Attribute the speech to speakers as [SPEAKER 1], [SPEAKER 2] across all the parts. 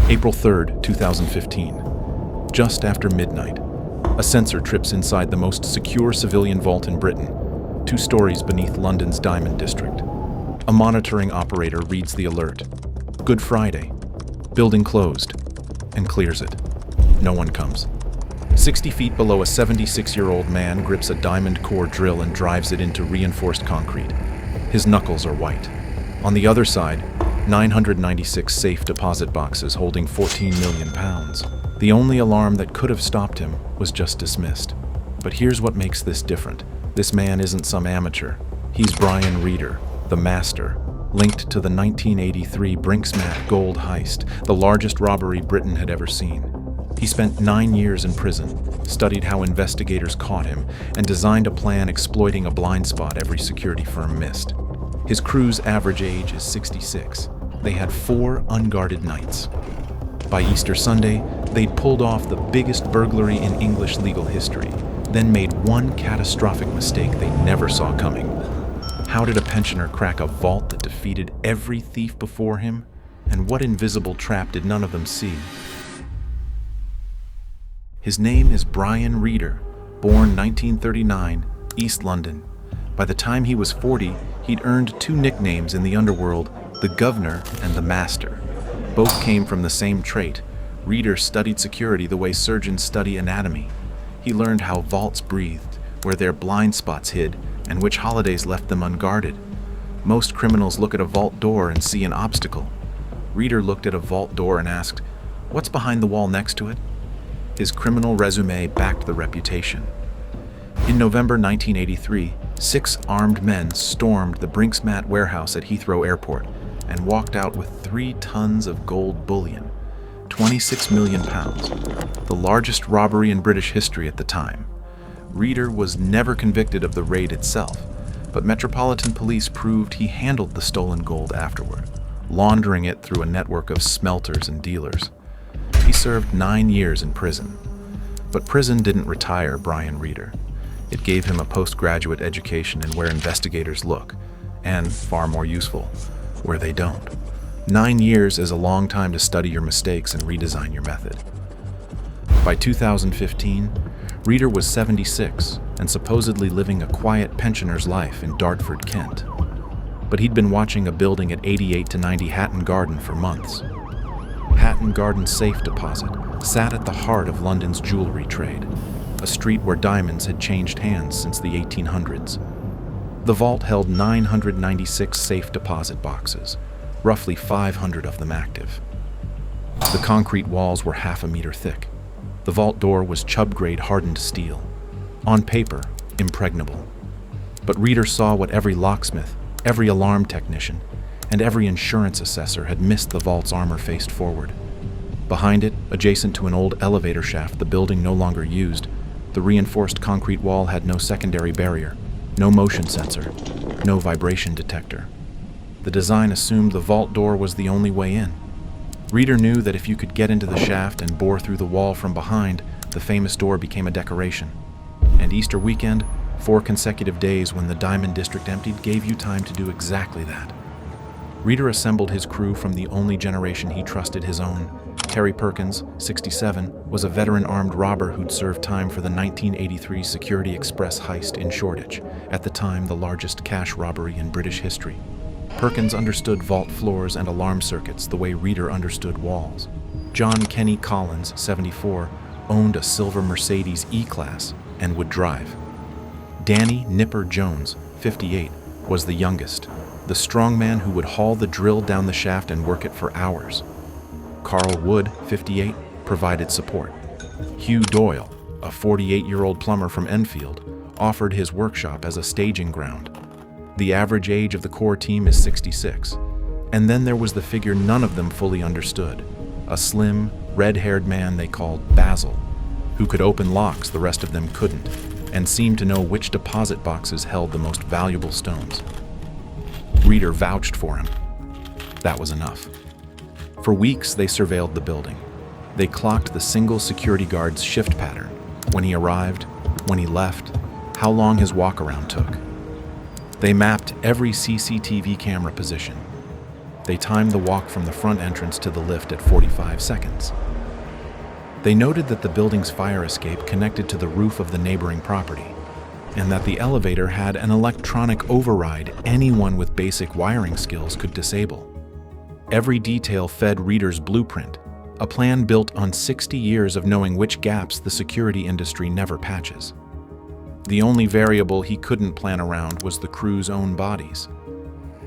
[SPEAKER 1] April 3rd, 2015. Just after midnight, a sensor trips inside the most secure civilian vault in Britain, 2 stories beneath London's Diamond District. A monitoring operator reads the alert. Good Friday. Building closed. And clears it. No one comes. 60 feet below, a 76-year-old man grips a diamond core drill and drives it into reinforced concrete. His knuckles are white. On the other side, 996 safe deposit boxes holding £14 million. The only alarm that could have stopped him was just dismissed. But here's what makes this different. This man isn't some amateur. He's Brian Reeder, the master, linked to the 1983 Brinksmat gold heist, the largest robbery Britain had ever seen. He spent 9 years in prison, studied how investigators caught him, and designed a plan exploiting a blind spot every security firm missed. His crew's average age is 66. They had 4 unguarded nights. By Easter Sunday, they'd pulled off the biggest burglary in English legal history, then made one catastrophic mistake they never saw coming. How did a pensioner crack a vault that defeated every thief before him? And what invisible trap did none of them see? His name is Brian Reeder, born 1939, East London. By the time he was 40, he'd earned 2 nicknames in the underworld, the Governor and the Master. Both came from the same trait. Reeder studied security the way surgeons study anatomy. He learned how vaults breathed, where their blind spots hid, and which holidays left them unguarded. Most criminals look at a vault door and see an obstacle. Reeder looked at a vault door and asked, "What's behind the wall next to it?" His criminal resume backed the reputation. In November 1983, 6 armed men stormed the Brinksmat warehouse at Heathrow Airport and walked out with 3 tons of gold bullion, £26 million, the largest robbery in British history at the time. Reeder was never convicted of the raid itself, but Metropolitan Police proved he handled the stolen gold afterward, laundering it through a network of smelters and dealers. He served 9 years in prison. But prison didn't retire Brian Reeder. It gave him a postgraduate education in where investigators look, and, far more useful, where they don't. 9 years is a long time to study your mistakes and redesign your method. By 2015, Reeder was 76 and supposedly living a quiet pensioner's life in Dartford, Kent. But he'd been watching a building at 88 to 90 Hatton Garden for months. Hatton Garden Safe Deposit sat at the heart of London's jewelry trade, a street where diamonds had changed hands since the 1800s. The vault held 996 safe deposit boxes, roughly 500 of them active. The concrete walls were half a meter thick. The vault door was Chubb-grade hardened steel. On paper, impregnable. But Reeder saw what every locksmith, every alarm technician, and every insurance assessor had missed the vault's armor faced forward. Behind it, adjacent to an old elevator shaft the building no longer used, the reinforced concrete wall had no secondary barrier, no motion sensor, no vibration detector. The design assumed the vault door was the only way in. Reeder knew that if you could get into the shaft and bore through the wall from behind, the famous door became a decoration. And Easter weekend, 4 consecutive days when the Diamond District emptied, gave you time to do exactly that. Reeder assembled his crew from the only generation he trusted, his own. Terry Perkins, 67, was a veteran armed robber who'd served time for the 1983 Security Express heist in Shoreditch, at the time the largest cash robbery in British history. Perkins understood vault floors and alarm circuits the way Reeder understood walls. John Kenny Collins, 74, owned a silver Mercedes E-Class and would drive. Danny Nipper Jones, 58, was the youngest, the strong man who would haul the drill down the shaft and work it for hours. Carl Wood, 58, provided support. Hugh Doyle, a 48-year-old plumber from Enfield, offered his workshop as a staging ground. The average age of the core team is 66. And then there was the figure none of them fully understood, a slim, red-haired man they called Basil, who could open locks the rest of them couldn't, and seemed to know which deposit boxes held the most valuable stones. Reeder vouched for him. That was enough. For weeks, they surveilled the building. They clocked the single security guard's shift pattern, when he arrived, when he left, how long his walk-around took. They mapped every CCTV camera position. They timed the walk from the front entrance to the lift at 45 seconds. They noted that the building's fire escape connected to the roof of the neighboring property, and that the elevator had an electronic override anyone with basic wiring skills could disable. Every detail fed Reader's blueprint, a plan built on 60 years of knowing which gaps the security industry never patches. The only variable he couldn't plan around was the crew's own bodies.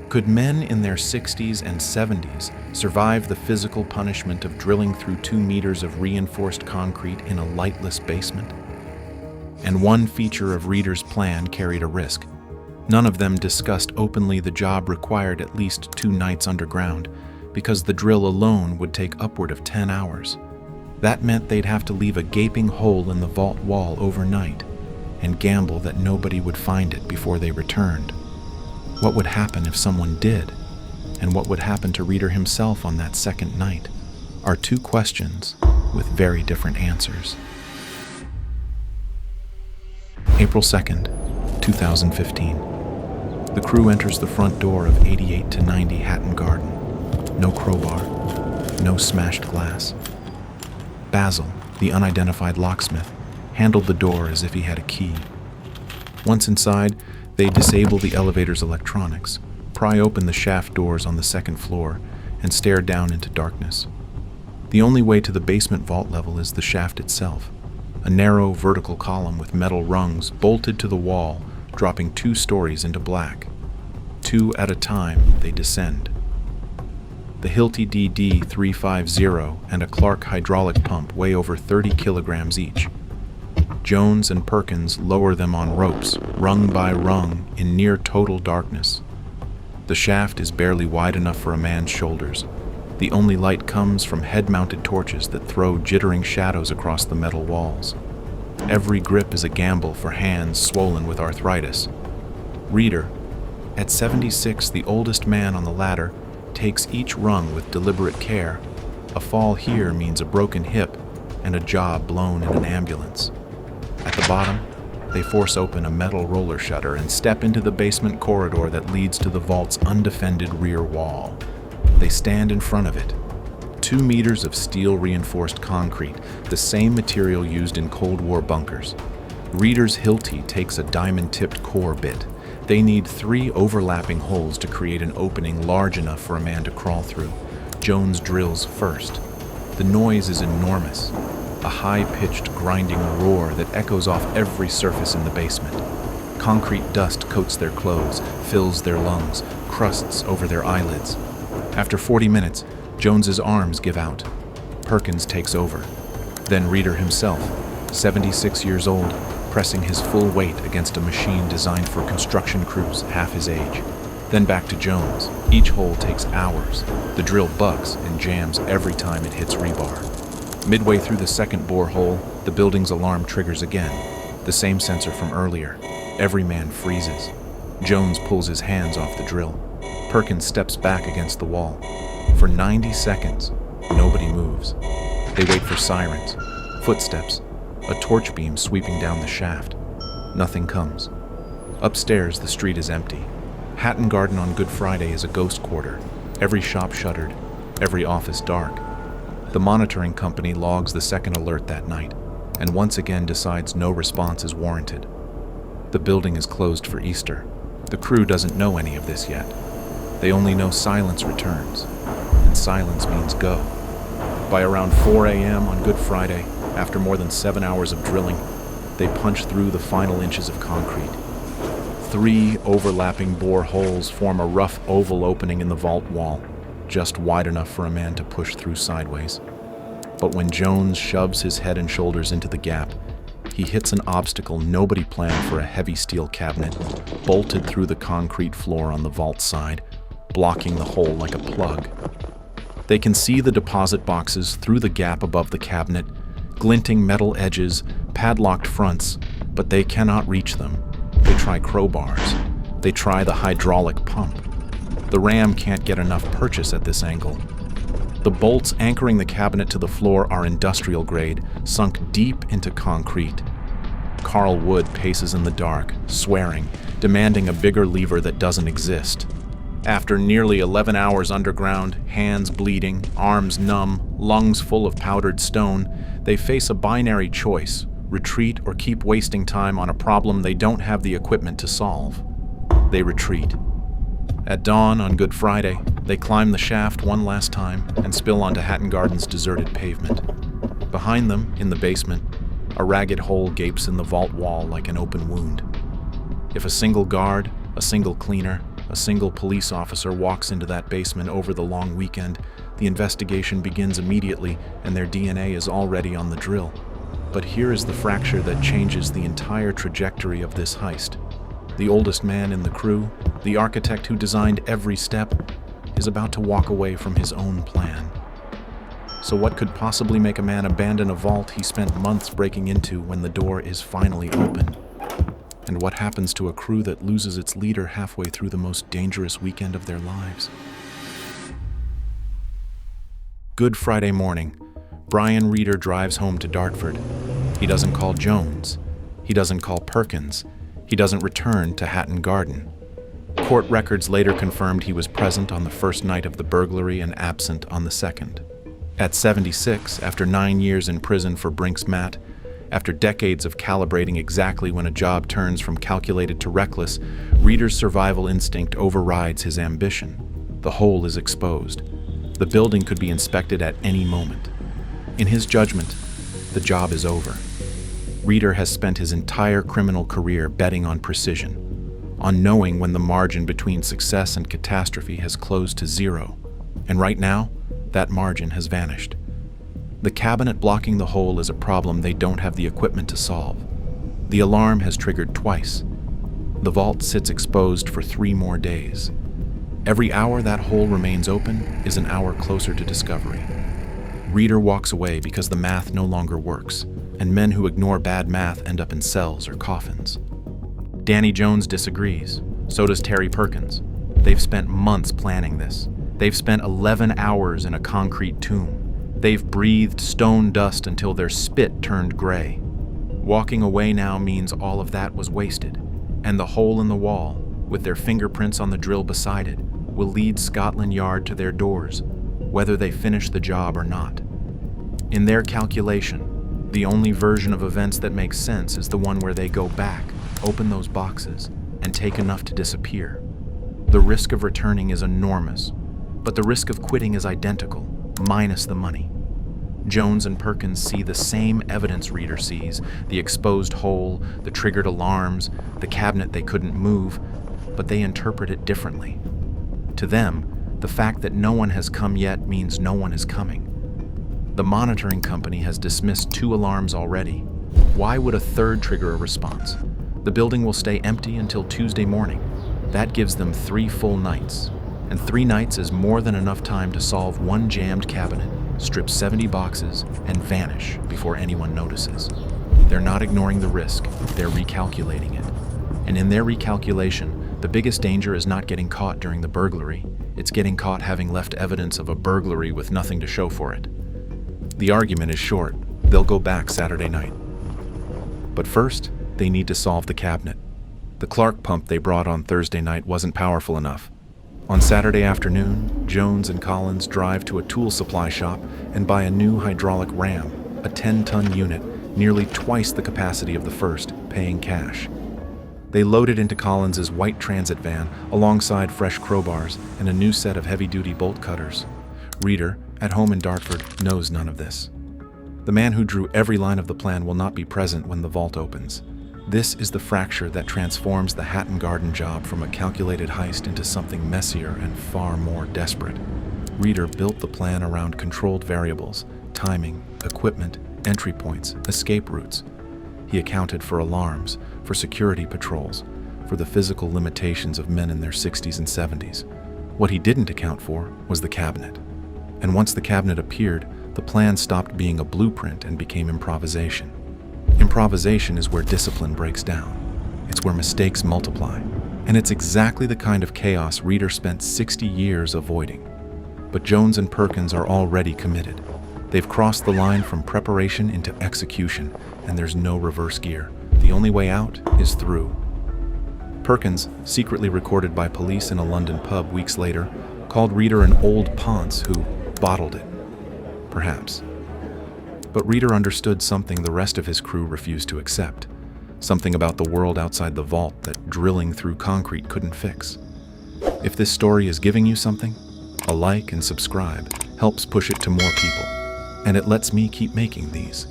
[SPEAKER 1] Could men in their 60s and 70s survive the physical punishment of drilling through 2 meters of reinforced concrete in a lightless basement? And one feature of Reader's plan carried a risk. None of them discussed openly the job required at least 2 nights underground, because the drill alone would take upward of 10 hours. That meant they'd have to leave a gaping hole in the vault wall overnight and gamble that nobody would find it before they returned. What would happen if someone did? And what would happen to Reader himself on that second night are 2 questions with very different answers. April 2nd, 2015. The crew enters the front door of 88 to 90 Hatton Garden. No crowbar, no smashed glass. Basil, the unidentified locksmith, handled the door as if he had a key. Once inside, they disable the elevator's electronics, pry open the shaft doors on the second floor, and stare down into darkness. The only way to the basement vault level is the shaft itself, a narrow vertical column with metal rungs bolted to the wall, dropping 2 stories into black. 2 at a time, they descend. The Hilti DD350 and a Clark hydraulic pump weigh over 30 kilograms each. Jones and Perkins lower them on ropes, rung by rung, in near total darkness. The shaft is barely wide enough for a man's shoulders. The only light comes from head-mounted torches that throw jittering shadows across the metal walls. Every grip is a gamble for hands swollen with arthritis. Reader, at 76, the oldest man on the ladder, takes each rung with deliberate care. A fall here means a broken hip and a jaw blown in an ambulance. At the bottom, they force open a metal roller shutter and step into the basement corridor that leads to the vault's undefended rear wall. They stand in front of it. 2 meters of steel-reinforced concrete, the same material used in Cold War bunkers. Reader's Hilti takes a diamond-tipped core bit. They need 3 overlapping holes to create an opening large enough for a man to crawl through. Jones drills first. The noise is enormous, a high-pitched grinding roar that echoes off every surface in the basement. Concrete dust coats their clothes, fills their lungs, crusts over their eyelids. After 40 minutes, Jones's arms give out. Perkins takes over. Then Reader himself, 76 years old, pressing his full weight against a machine designed for construction crews half his age. Then back to Jones. Each hole takes hours. The drill bucks and jams every time it hits rebar. Midway through the second bore hole, the building's alarm triggers again. The same sensor from earlier. Every man freezes. Jones pulls his hands off the drill. Perkins steps back against the wall. For 90 seconds, nobody moves. They wait for sirens, footsteps, a torch beam sweeping down the shaft. Nothing comes. Upstairs, the street is empty. Hatton Garden on Good Friday is a ghost quarter, every shop shuttered, every office dark. The monitoring company logs the second alert that night, and once again decides no response is warranted. The building is closed for Easter. The crew doesn't know any of this yet. They only know silence returns, and silence means go. By around 4 a.m. on Good Friday, after more than 7 hours of drilling, they punch through the final inches of concrete. 3 overlapping bore holes form a rough oval opening in the vault wall, just wide enough for a man to push through sideways. But when Jones shoves his head and shoulders into the gap, he hits an obstacle nobody planned for a heavy steel cabinet, bolted through the concrete floor on the vault side, blocking the hole like a plug. They can see the deposit boxes through the gap above the cabinet, glinting metal edges, padlocked fronts, but they cannot reach them. They try crowbars. They try the hydraulic pump. The ram can't get enough purchase at this angle. The bolts anchoring the cabinet to the floor are industrial grade, sunk deep into concrete. Carl Wood paces in the dark, swearing, demanding a bigger lever that doesn't exist. After nearly 11 hours underground, hands bleeding, arms numb, lungs full of powdered stone, they face a binary choice: retreat or keep wasting time on a problem they don't have the equipment to solve. They retreat. At dawn on Good Friday, they climb the shaft one last time and spill onto Hatton Garden's deserted pavement. Behind them, in the basement, a ragged hole gapes in the vault wall like an open wound. If a single guard, a single cleaner, a single police officer walks into that basement over the long weekend, the investigation begins immediately and their DNA is already on the drill. But here is the fracture that changes the entire trajectory of this heist. The oldest man in the crew, the architect who designed every step, is about to walk away from his own plan. So what could possibly make a man abandon a vault he spent months breaking into when the door is finally open? And what happens to a crew that loses its leader halfway through the most dangerous weekend of their lives? Good Friday morning, Brian Reeder drives home to Dartford. He doesn't call Jones. He doesn't call Perkins. He doesn't return to Hatton Garden. Court records later confirmed he was present on the first night of the burglary and absent on the second. At 76, after 9 years in prison for Brink's Mat, after decades of calibrating exactly when a job turns from calculated to reckless, Reeder's survival instinct overrides his ambition. The hole is exposed. The building could be inspected at any moment. In his judgment, the job is over. Reeder has spent his entire criminal career betting on precision, on knowing when the margin between success and catastrophe has closed to zero. And right now, that margin has vanished. The cabinet blocking the hole is a problem they don't have the equipment to solve. The alarm has triggered twice. The vault sits exposed for 3 more days. Every hour that hole remains open is an hour closer to discovery. Reeder walks away because the math no longer works, and men who ignore bad math end up in cells or coffins. Danny Jones disagrees. So does Terry Perkins. They've spent months planning this. They've spent 11 hours in a concrete tomb. They've breathed stone dust until their spit turned gray. Walking away now means all of that was wasted, and the hole in the wall, with their fingerprints on the drill beside it, will lead Scotland Yard to their doors, whether they finish the job or not. In their calculation, the only version of events that makes sense is the one where they go back, open those boxes, and take enough to disappear. The risk of returning is enormous, but the risk of quitting is identical, minus the money. Jones and Perkins see the same evidence Reeder sees: the exposed hole, the triggered alarms, the cabinet they couldn't move, but they interpret it differently. To them, the fact that no one has come yet means no one is coming. The monitoring company has dismissed 2 alarms already. Why would a third trigger a response? The building will stay empty until Tuesday morning. That gives them 3 full nights. And 3 nights is more than enough time to solve 1 jammed cabinet, strip 70 boxes, and vanish before anyone notices. They're not ignoring the risk, they're recalculating it. And in their recalculation, the biggest danger is not getting caught during the burglary. It's getting caught having left evidence of a burglary with nothing to show for it. The argument is short. They'll go back Saturday night. But first, they need to solve the cabinet. The Clark pump they brought on Thursday night wasn't powerful enough. On Saturday afternoon, Jones and Collins drive to a tool supply shop and buy a new hydraulic ram, a 10-ton unit, nearly twice the capacity of the first, paying cash. They load it into Collins's white transit van alongside fresh crowbars and a new set of heavy-duty bolt cutters. Reeder, at home in Dartford, knows none of this. The man who drew every line of the plan will not be present when the vault opens. This is the fracture that transforms the Hatton Garden job from a calculated heist into something messier and far more desperate. Reeder built the plan around controlled variables: timing, equipment, entry points, escape routes. He accounted for alarms, for security patrols, for the physical limitations of men in their 60s and 70s. What he didn't account for was the cabinet. And once the cabinet appeared, the plan stopped being a blueprint and became improvisation. Improvisation is where discipline breaks down. It's where mistakes multiply. And it's exactly the kind of chaos Reeder spent 60 years avoiding. But Jones and Perkins are already committed. They've crossed the line from preparation into execution, and there's no reverse gear. The only way out is through. Perkins, secretly recorded by police in a London pub weeks later, called Reader an old ponce who bottled it. Perhaps. But Reader understood something the rest of his crew refused to accept. Something about the world outside the vault that drilling through concrete couldn't fix. If this story is giving you something, a like and subscribe helps push it to more people, and it lets me keep making these.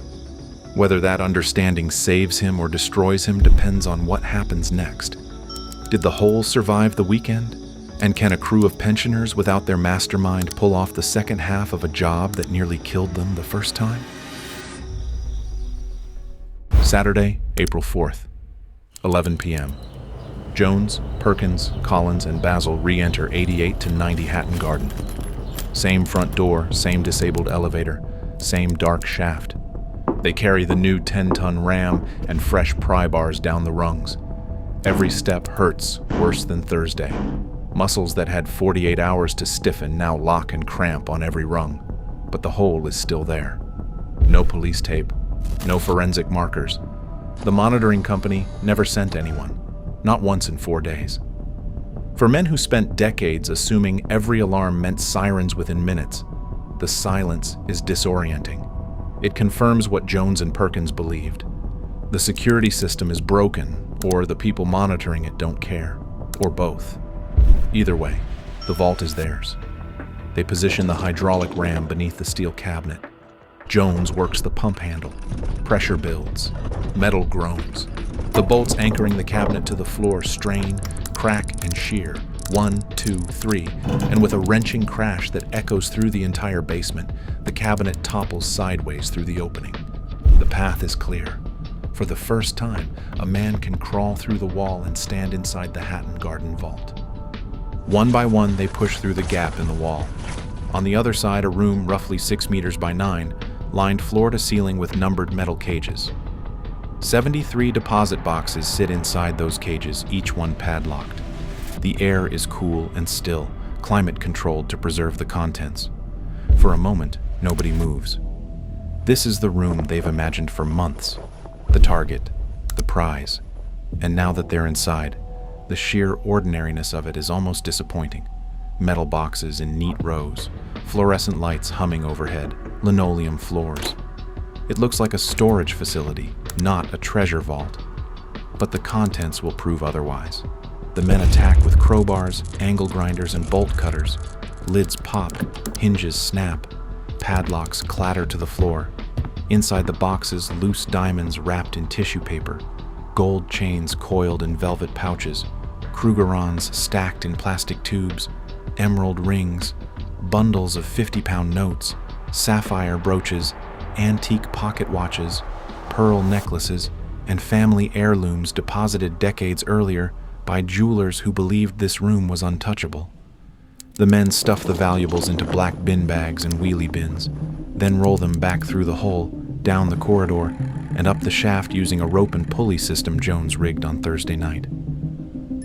[SPEAKER 1] Whether that understanding saves him or destroys him depends on what happens next. Did the whole survive the weekend? And can a crew of pensioners without their mastermind pull off the second half of a job that nearly killed them the first time? Saturday, April 4th, 11 p.m. Jones, Perkins, Collins, and Basil re-enter 88 to 90 Hatton Garden. Same front door, same disabled elevator, same dark shaft. They carry the new 10-ton ram and fresh pry bars down the rungs. Every step hurts worse than Thursday. Muscles that had 48 hours to stiffen now lock and cramp on every rung, but the hole is still there. No police tape, no forensic markers. The monitoring company never sent anyone, not once in 4 days. For men who spent decades assuming every alarm meant sirens within minutes, the silence is disorienting. It confirms what Jones and Perkins believed. The security system is broken, or the people monitoring it don't care, or both. Either way, the vault is theirs. They position the hydraulic ram beneath the steel cabinet. Jones works the pump handle. Pressure builds. Metal groans. The bolts anchoring the cabinet to the floor strain, crack, and shear. 1, 2, 3, and with a wrenching crash that echoes through the entire basement, the cabinet topples sideways through the opening. The path is clear. For the first time, a man can crawl through the wall and stand inside the Hatton Garden vault. One by one, they push through the gap in the wall. On the other side, a room roughly 6 meters by 9, lined floor to ceiling with numbered metal cages. 73 deposit boxes sit inside those cages, each one padlocked. The air is cool and still, climate-controlled to preserve the contents. For a moment, nobody moves. This is the room they've imagined for months. The target, the prize. And now that they're inside, the sheer ordinariness of it is almost disappointing. Metal boxes in neat rows, fluorescent lights humming overhead, linoleum floors. It looks like a storage facility, not a treasure vault. But the contents will prove otherwise. The men attack with crowbars, angle grinders, and bolt cutters. Lids pop, hinges snap, padlocks clatter to the floor. Inside the boxes, loose diamonds wrapped in tissue paper, gold chains coiled in velvet pouches, Krugerrands stacked in plastic tubes, emerald rings, bundles of 50-pound notes, sapphire brooches, antique pocket watches, pearl necklaces, and family heirlooms deposited decades earlier by jewelers who believed this room was untouchable. The men stuff the valuables into black bin bags and wheelie bins, then roll them back through the hole, down the corridor, and up the shaft using a rope and pulley system Jones rigged on Thursday night.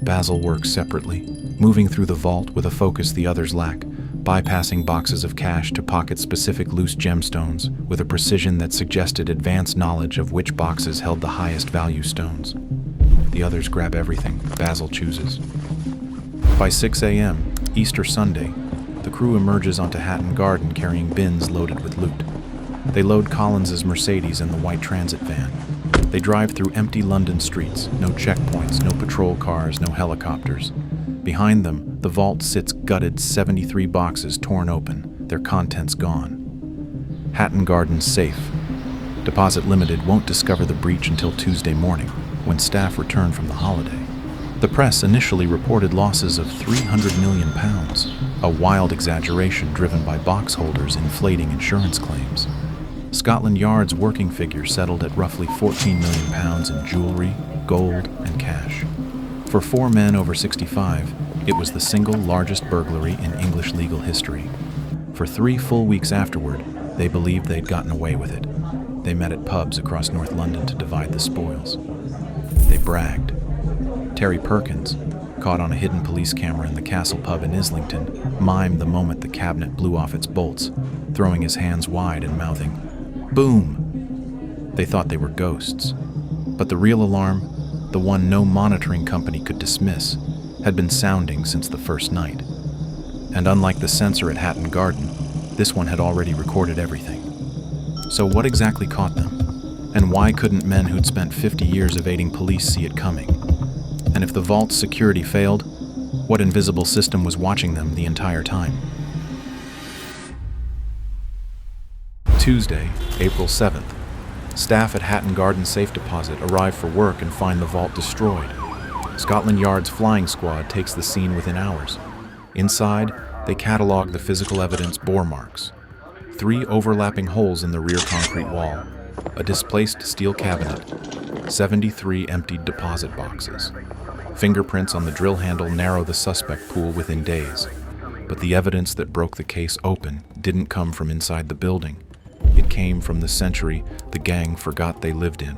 [SPEAKER 1] Basil works separately, moving through the vault with a focus the others lack, bypassing boxes of cash to pocket specific loose gemstones with a precision that suggested advanced knowledge of which boxes held the highest value stones. The others grab everything Basil chooses. By 6 a.m., Easter Sunday, the crew emerges onto Hatton Garden carrying bins loaded with loot. They load Collins's Mercedes in the white transit van. They drive through empty London streets, no checkpoints, no patrol cars, no helicopters. Behind them, the vault sits gutted, 73 boxes torn open, their contents gone. Hatton Garden Safe Deposit Limited won't discover the breach until Tuesday morning, when staff return from the holiday. The press initially reported losses of £300 million, a wild exaggeration driven by box holders inflating insurance claims. Scotland Yard's working figure settled at roughly £14 million in jewelry, gold, and cash. For 4 men over 65, it was the single largest burglary in English legal history. For 3 full weeks afterward, they believed they'd gotten away with it. They met at pubs across North London to divide the spoils. They bragged. Terry Perkins, caught on a hidden police camera in the Castle pub in Islington, mimed the moment the cabinet blew off its bolts, throwing his hands wide and mouthing, "Boom!" They thought they were ghosts. But the real alarm, the one no monitoring company could dismiss, had been sounding since the first night. And unlike the sensor at Hatton Garden, this one had already recorded everything. So what exactly caught them? And why couldn't men who'd spent 50 years evading police see it coming? And if the vault's security failed, what invisible system was watching them the entire time? Tuesday, April 7th. Staff at Hatton Garden Safe Deposit arrive for work and find the vault destroyed. Scotland Yard's flying squad takes the scene within hours. Inside, they catalog the physical evidence bore marks. 3 overlapping holes in the rear concrete wall, a displaced steel cabinet, 73 emptied deposit boxes. Fingerprints on the drill handle narrow the suspect pool within days. But the evidence that broke the case open didn't come from inside the building. It came from the century the gang forgot they lived in.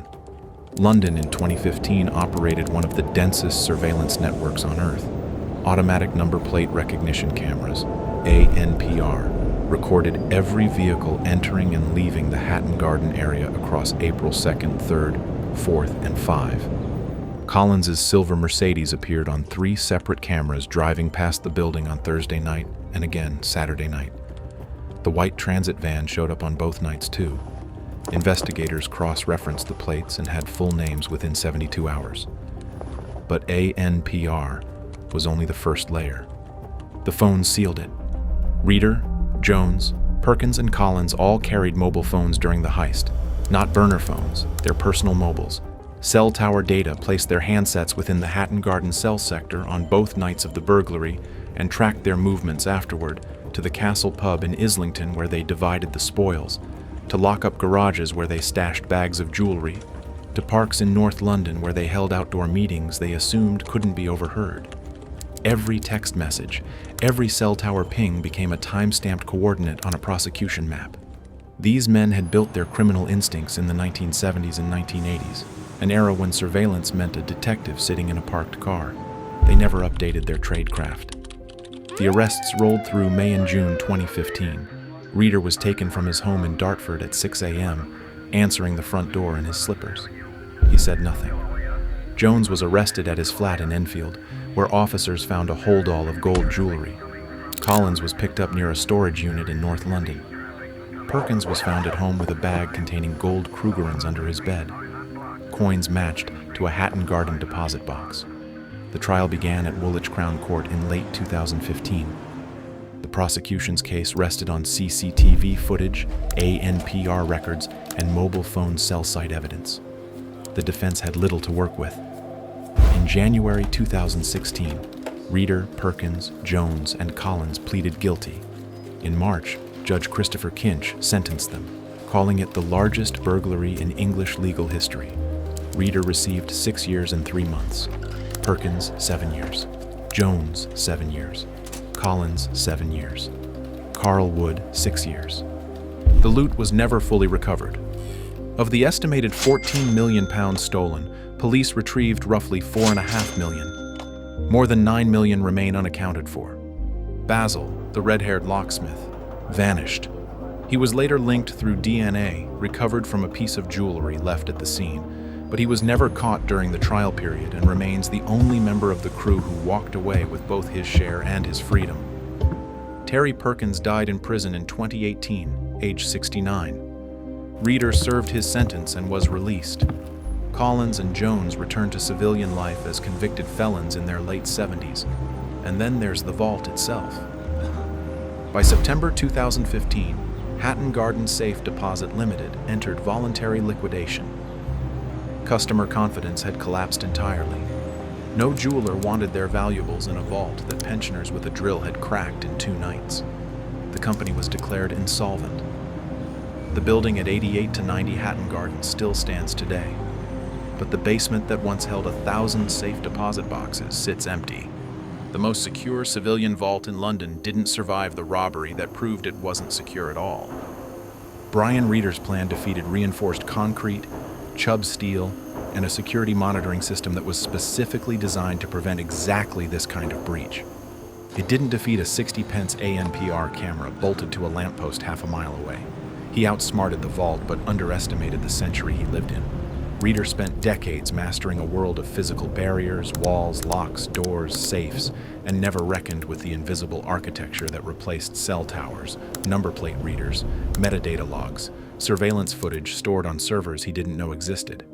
[SPEAKER 1] London in 2015 operated one of the densest surveillance networks on Earth. Automatic number plate recognition cameras, ANPR, recorded every vehicle entering and leaving the Hatton Garden area across April 2nd, 3rd, 4th, and 5. Collins's silver Mercedes appeared on 3 separate cameras driving past the building on Thursday night and again Saturday night. The white transit van showed up on both nights too. Investigators cross-referenced the plates and had full names within 72 hours. But ANPR was only the first layer. The phone sealed it. Reeder, Jones, Perkins, and Collins all carried mobile phones during the heist. Not burner phones, their personal mobiles. Cell tower data placed their handsets within the Hatton Garden cell sector on both nights of the burglary and tracked their movements afterward to the Castle pub in Islington where they divided the spoils, to lock-up garages where they stashed bags of jewelry, to parks in North London where they held outdoor meetings they assumed couldn't be overheard. Every text message, every cell tower ping became a time-stamped coordinate on a prosecution map. These men had built their criminal instincts in the 1970s and 1980s, an era when surveillance meant a detective sitting in a parked car. They never updated their tradecraft. The arrests rolled through May and June 2015. Reeder was taken from his home in Dartford at 6 a.m., answering the front door in his slippers. He said nothing. Jones was arrested at his flat in Enfield, where officers found a holdall of gold jewelry. Collins was picked up near a storage unit in North London. Perkins was found at home with a bag containing gold Krugerrands under his bed. Coins matched to a Hatton Garden deposit box. The trial began at Woolwich Crown Court in late 2015. The prosecution's case rested on CCTV footage, ANPR records, and mobile phone cell site evidence. The defense had little to work with. In January 2016, Reeder, Perkins, Jones, and Collins pleaded guilty. In March, Judge Christopher Kinch sentenced them, calling it the largest burglary in English legal history. Reeder received 6 years and 3 months. Perkins, 7 years. Jones, 7 years. Collins, 7 years. Carl Wood, 6 years. The loot was never fully recovered. Of the estimated £14 million stolen, police retrieved roughly $4.5 million. More than $9 million remain unaccounted for. Basil, the red-haired locksmith, vanished. He was later linked through DNA recovered from a piece of jewelry left at the scene, but he was never caught during the trial period and remains the only member of the crew who walked away with both his share and his freedom. Terry Perkins died in prison in 2018, age 69. Reeder served his sentence and was released. Collins and Jones returned to civilian life as convicted felons in their late 70s. And then there's the vault itself. By September 2015, Hatton Garden Safe Deposit Limited entered voluntary liquidation. Customer confidence had collapsed entirely. No jeweler wanted their valuables in a vault that pensioners with a drill had cracked in 2 nights. The company was declared insolvent. The building at 88 to 90 Hatton Garden still stands today, but the basement that once held 1,000 safe deposit boxes sits empty. The most secure civilian vault in London didn't survive the robbery that proved it wasn't secure at all. Brian Reeder's plan defeated reinforced concrete, Chubb steel, and a security monitoring system that was specifically designed to prevent exactly this kind of breach. It didn't defeat a 60-pence ANPR camera bolted to a lamppost half a mile away. He outsmarted the vault but underestimated the century he lived in. Reader spent decades mastering a world of physical barriers, walls, locks, doors, safes, and never reckoned with the invisible architecture that replaced cell towers, number plate readers, metadata logs, surveillance footage stored on servers he didn't know existed.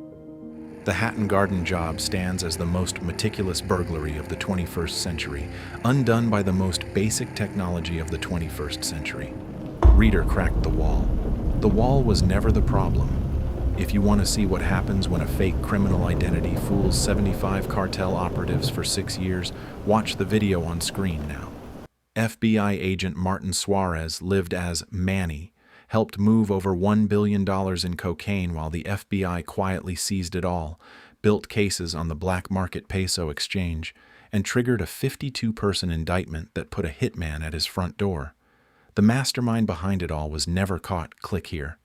[SPEAKER 1] The Hatton Garden job stands as the most meticulous burglary of the 21st century, undone by the most basic technology of the 21st century. Reader cracked the wall. The wall was never the problem. If you want to see what happens when a fake criminal identity fools 75 cartel operatives for 6 years, watch the video on screen now. FBI agent Martin Suarez lived as Manny, helped move over $1 billion in cocaine while the FBI quietly seized it all, built cases on the black market peso exchange, and triggered a 52-person indictment that put a hitman at his front door. The mastermind behind it all was never caught, click here.